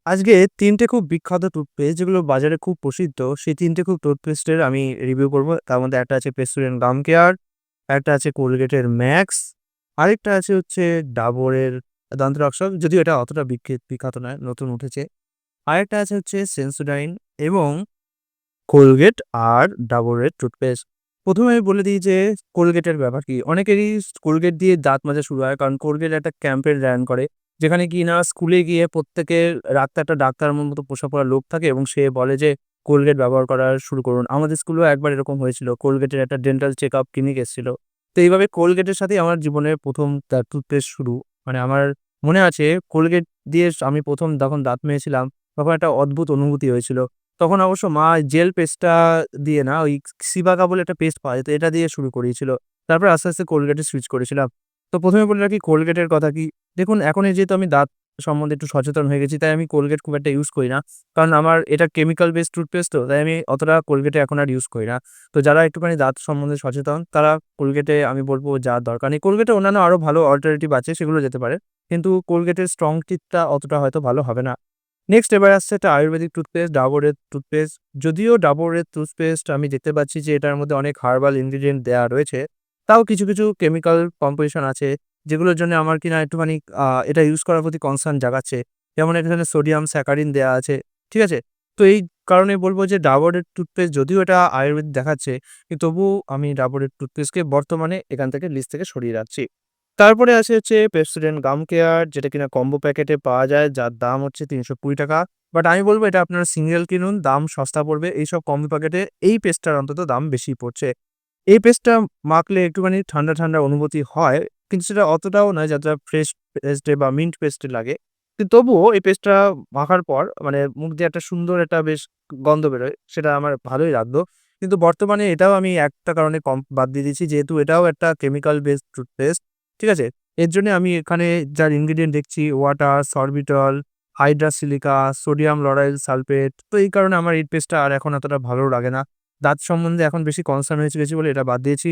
আজকে ৩ টে খুব বিখ্যাত টুথপেস্ট যেগুলো বাজারে খুব প্রসিদ্ধ, সেই ৩ টে খুব টুথপেস্টের আমি রিভিউ করব। তার মধ্যে একটা আছে পেপসোডেন্ট গাম কেয়ার, একটা আছে কোলগেটের ম্যাক্স, আরেকটা আছে হচ্ছে ডাবরের দন্তরক্ষক, যদিও এটা অতটা বিখ্যাত নয়, নতুন উঠেছে। আরেকটা আছে হচ্ছে সেন্সোডাইন এবং কোলগেট আর ডাবরের টুথপেস্ট। ১ম এ আমি বলে দিই যে কোলগেটের ব্যাপার কি? অনেকেরই কোলগেট দিয়ে দাঁত মাজা শুরু হয়। কারণ কোলগেট একটা ক্যাম্পেইন রান করে। যেখানে কিনা স্কুলে গিয়ে প্রত্যেকের রাতে একটা ডাক্তারের মতো পোশাক পরা লোক থাকে এবং সে বলে যে কোলগেট ব্যবহার করা শুরু করুন। আমাদের স্কুলেও একবার এরকম হয়েছিল। কোলগেটের একটা ডেন্টাল চেকআপ ক্লিনিক এসেছিল। তো এইভাবে কোলগেটের সাথেই আমার জীবনের ১ম টুথপেস্ট শুরু। মানে আমার মনে আছে কোলগেট দিয়ে আমি ১ম যখন দাঁত মেজেছিলাম, তখন একটা অদ্ভুত অনুভূতি হয়েছিল। তখন অবশ্য মা জেল পেস্টটা দিয়ে না, ওই সিবাকা বলে একটা পেস্ট পাওয়া যেত, এটা দিয়ে শুরু করিয়েছিল। তারপর আস্তে, আস্তে কোলগেটে সুইচ করেছিলাম। তো ১ম এ বলে রাখি কোলগেটের কথা কি, দেখুন এখন এই যেহেতু আমি দাঁত সম্বন্ধে একটু সচেতন হয়ে গেছি, তাই আমি কোলগেট খুব একটা ইউজ করি না। কারণ আমার এটা কেমিক্যাল বেসড টুথপেস্ট তো, তাই আমি অতটা কোলগেটে এখন আর ইউজ করি না। তো যারা একটুখানি দাঁত সম্বন্ধে সচেতন, তারা কোলগেটে আমি বলব যাওয়ার দরকার নেই। কোলগেটে অন্যান্য আরো ভালো অল্টারনেটিভ আছে, সেগুলো যেতে পারে। কিন্তু কোলগেটের স্ট্রং টিথটা অতটা হয়তো ভালো হবে না। নেক্সট এবার আসছে একটা আয়ুর্বেদিক টুথপেস্ট, ডাবরের টুথপেস্ট। যদিও ডাবরের টুথপেস্ট আমি দেখতে পাচ্ছি যে এটার মধ্যে অনেক হার্বাল ইনগ্রিডিয়েন্ট দেয়া রয়েছে। তাও কিছু, কিছু কেমিক্যাল কম্পোজিশন আছে যেগুলোর জন্য আমার কিনা একটুখানি এটা ইউজ করার প্রতি কনসার্ন জাগাচ্ছে। যেমন এখানে সোডিয়াম স্যাকারিন দেয়া আছে। ঠিক আছে? তো এই কারণে বলব যে ডাবরের টুথপেস্ট যদিও এটা আয়ুর্বেদিক দেখাচ্ছে, কিন্তু তবুও আমি ডাবরের টুথপেস্টকে বর্তমানে এখান থেকে লিস্ট থেকে সরিয়ে রাখছি। তারপরে আসে হচ্ছে পেপসোডেন্ট গাম কেয়ার, যেটা কিনা কম্বো প্যাকেটে পাওয়া যায়, যার দাম হচ্ছে ৳৩২০। বাট আমি বলব এটা আপনারা সিঙ্গেল কিনুন, দাম সস্তা পড়বে। এইসব কম্বো প্যাকেটে এই পেস্টটার অন্তত দাম বেশি পড়ছে। এই পেস্টটা মাখলে একটুখানি ঠান্ডা, ঠান্ডা অনুভূতি হয়। কিন্তু সেটা অতটাও নয় যতটা ফ্রেশ পেস্টে বা মিন্ট পেস্টে লাগে। কিন্তু তবুও এই পেস্টটা মাখার পর মানে মুখ দিয়ে একটা সুন্দর একটা বেশ গন্ধ বেরোয়। সেটা আমার ভালোই লাগলো। কিন্তু বর্তমানে এটাও আমি একটা কারণে বাদ দিয়ে দিয়েছি। যেহেতু এটাও একটা কেমিক্যাল বেসড টুথপেস্ট। ঠিক আছে? এর জন্যে আমি এখানে যার ইনগ্রিডিয়েন্ট দেখছি water, sorbitol, hydrated silica, sodium lauryl sulphate. তো এই কারণে আমার এই পেস্টটা আর এখন এতটা ভালো লাগে না। দাঁত সম্বন্ধে এখন বেশি কনসার্ন হয়ে গেছি বলে এটা বাদ দিয়েছি।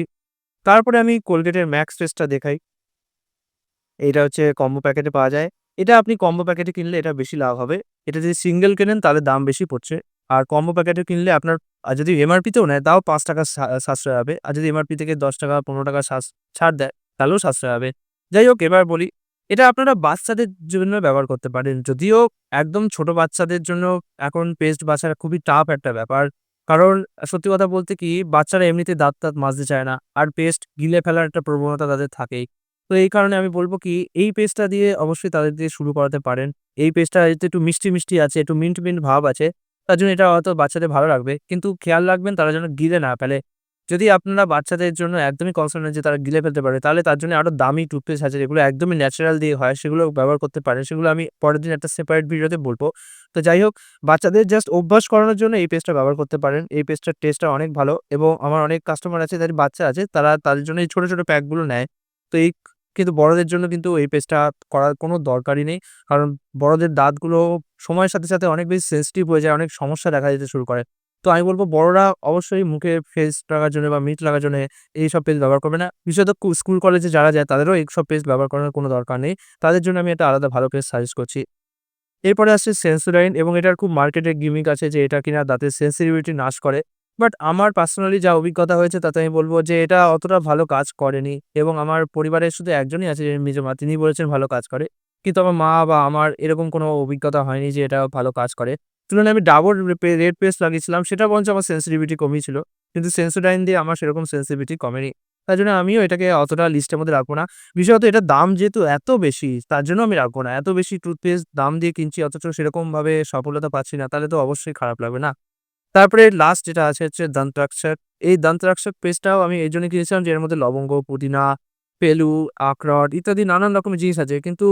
তারপরে আমি কোলগেটের ম্যাক্স পেস্টটা দেখাই। এইটা হচ্ছে কম্বো প্যাকেটে পাওয়া যায়। এটা আপনি কম্বো প্যাকেটে কিনলে এটা বেশি লাভ হবে। এটা যদি সিঙ্গেল কেনেন তাহলে দাম বেশি পড়ছে। আর কম্বো প্যাকেটে কিনলে আপনার যদি এমআরপি তেও নেয় তাও ৳৫ সাশ্রয় হবে। আর যদি এমআরপি থেকে ৳১০ ৳১৫ ছাড় দেয় তাহলেও সাশ্রয় হবে। যাই হোক এবার বলি, এটা আপনারা বাচ্চাদের জন্য ব্যবহার করতে পারেন। যদিও একদম ছোট বাচ্চাদের জন্য এখন পেস্ট বাছা খুবই টাফ একটা ব্যাপার। কারণ সত্যি কথা বলতে কি, বাচ্চারা এমনিতেই দাঁত-টাত মাজতে চায় না। আর পেস্ট গিলে ফেলার একটা প্রবণতা তাদের থাকেই। তো এই কারণে আমি বলব কি, এই পেস্টটা দিয়ে অবশ্যই তাদের দিয়ে শুরু করাতে পারেন। এই পেস্টটা যেহেতু একটু মিষ্টি, মিষ্টি আছে, একটু মিন্ট, মিন্ট ভাব আছে। তার জন্য এটা হয়তো বাচ্চাদের ভালো লাগবে। কিন্তু খেয়াল রাখবেন তারা যেন গিলে না ফেলে। যদি আপনারা বাচ্চাদের জন্য একদমই কনসার্ন যে তারা গিলে ফেলতে পারে, তাহলে তার জন্য আরো দামি টুথপেস্ট আছে যেগুলো একদমই ন্যাচারাল দিয়ে হয়, সেগুলো ব্যবহার করতে পারেন। সেগুলো আমি পরের দিন একটা সেপারেট ভিডিওতে বলব। তো যাই হোক, বাচ্চাদের জাস্ট অভ্যাস করানোর জন্য এই পেস্টটা ব্যবহার করতে পারেন। এই পেস্টটার টেস্টটা অনেক ভালো এবং আমার অনেক কাস্টমার আছে যাদের বাচ্চা আছে, তারা তাদের জন্য এই ছোট, ছোট প্যাকগুলো নেয়। তো এই কিন্তু বড়দের জন্য কিন্তু এই পেস্টটা করার কোনো দরকারই নেই। কারণ বড়দের দাঁতগুলো সময়ের সাথে, সাথে অনেক বেশি সেনসিটিভ হয়ে যায়, অনেক সমস্যা দেখা দিতে শুরু করে। তো আমি বলব বড়রা অবশ্যই মুখে পেস্ট লাগার জন্য বা মিট লাগার জন্য এইসব পেস্ট ব্যবহার করবে না। বিশেষত স্কুল কলেজে যারা যায় তাদেরও এইসব পেস্ট ব্যবহার করার কোনো দরকার নেই। তাদের জন্য আমি একটা আলাদা ভালো পেস্ট সাজেস্ট করছি। এরপরে আসছে সেন্সোডাইন এবং এটার খুব মার্কেটে গিমিক আছে যে এটা কিনা দাঁতের সেনসিটিভিটি নাশ করে। বাট আমার পার্সোনালি যা অভিজ্ঞতা হয়েছে তাতে আমি বলব যে এটা অতটা ভালো কাজ করেনি এবং আমার পরিবারের শুধু একজনই আছে যে মেজো মা, তিনি বলেছেন ভালো কাজ করে। কিন্তু আমার মা বা আমার এরকম কোনো অভিজ্ঞতা হয়নি যে এটা ভালো কাজ করে। তুলনায় আমি ডাবর রেড পেস্ট লাগিয়েছিলাম, সেটা বরঞ্চ আমার সেনসিটিভিটি কমিয়েছিল। কিন্তু সেন্সোডাইন দিয়ে আমার সেরকম সেনসিটিভিটি কমেনি। তাই জন্য আমিও এটাকে অতটা লিস্টের মধ্যে রাখবো না। বিশেষত এটার দাম যেহেতু এত বেশি, তার জন্য আমি রাখবো না। এত বেশি টুথপেস্ট দাম দিয়ে কিনছি অথচ সেরকমভাবে সফলতা পাচ্ছি না, তাহলে তো অবশ্যই খারাপ লাগবে, না? তারপরে লাস্ট যেটা আছে হচ্ছে দন্তরাক্ষক। এই দন্তরাক্ষক পেস্টটাও আমি এইজন্য কিনেছিলাম যে এর মধ্যে লবঙ্গ, পুদিনা, ফেলু, আখরোট ইত্যাদি নানান রকমের জিনিস আছে। কিন্তু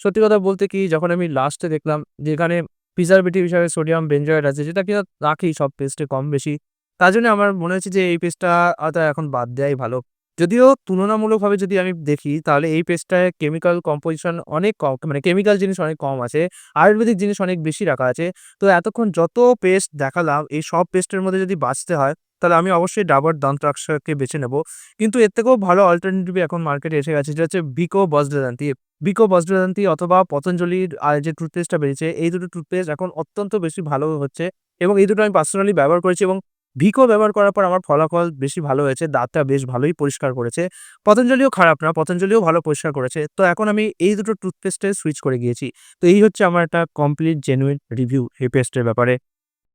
সত্যি কথা বলতে কি, যখন আমি লাস্টে দেখলাম যে এখানে প্রিজারভেটিভ হিসাবে সোডিয়াম বেনজয়েড আছে, যেটা কিনা রাখেই সব পেস্টে কম বেশি। তার জন্য আমার মনে হচ্ছে যে এই পেস্টটা হয়তো এখন বাদ দেওয়াই ভালো। যদিও তুলনামূলকভাবে যদি আমি দেখি তাহলে এই পেস্টটায় কেমিক্যাল কম্পোজিশন অনেক কম, মানে কেমিক্যাল জিনিস অনেক কম আছে। আয়ুর্বেদিক জিনিস অনেক বেশি রাখা আছে। তো এতক্ষণ যত পেস্ট দেখালাম, এই সব পেস্টের মধ্যে যদি বাছতে হয়, তাহলে আমি অবশ্যই ডাবর দন্তরাক্ষসকে বেছে নেব। কিন্তু এর থেকেও ভালো অল্টারনেটিভ এখন মার্কেটে এসে গেছে, যেটা হচ্ছে ভিকো বজ্রদন্তি। বিকো বজ্রদন্তি অথবা পতঞ্জলির যে টুথপেস্টটা বেরিয়েছে, এই দুটো টুথপেস্ট এখন অত্যন্ত বেশি ভালো হচ্ছে এবং এই দুটো আমি পার্সোনালি ব্যবহার করেছি এবং ভিকো ব্যবহার করার পর আমার ফলাফল বেশি ভালো হয়েছে। দাঁতটা বেশ ভালোই পরিষ্কার করেছে। পতঞ্জলিও খারাপ না, পতঞ্জলিও ভালো পরিষ্কার করেছে। তো এখন আমি এই দুটো টুথপেস্টে সুইচ করে গিয়েছি। তো এই হচ্ছে আমার একটা কমপ্লিট জেনুইন রিভিউ এই পেস্টের ব্যাপারে।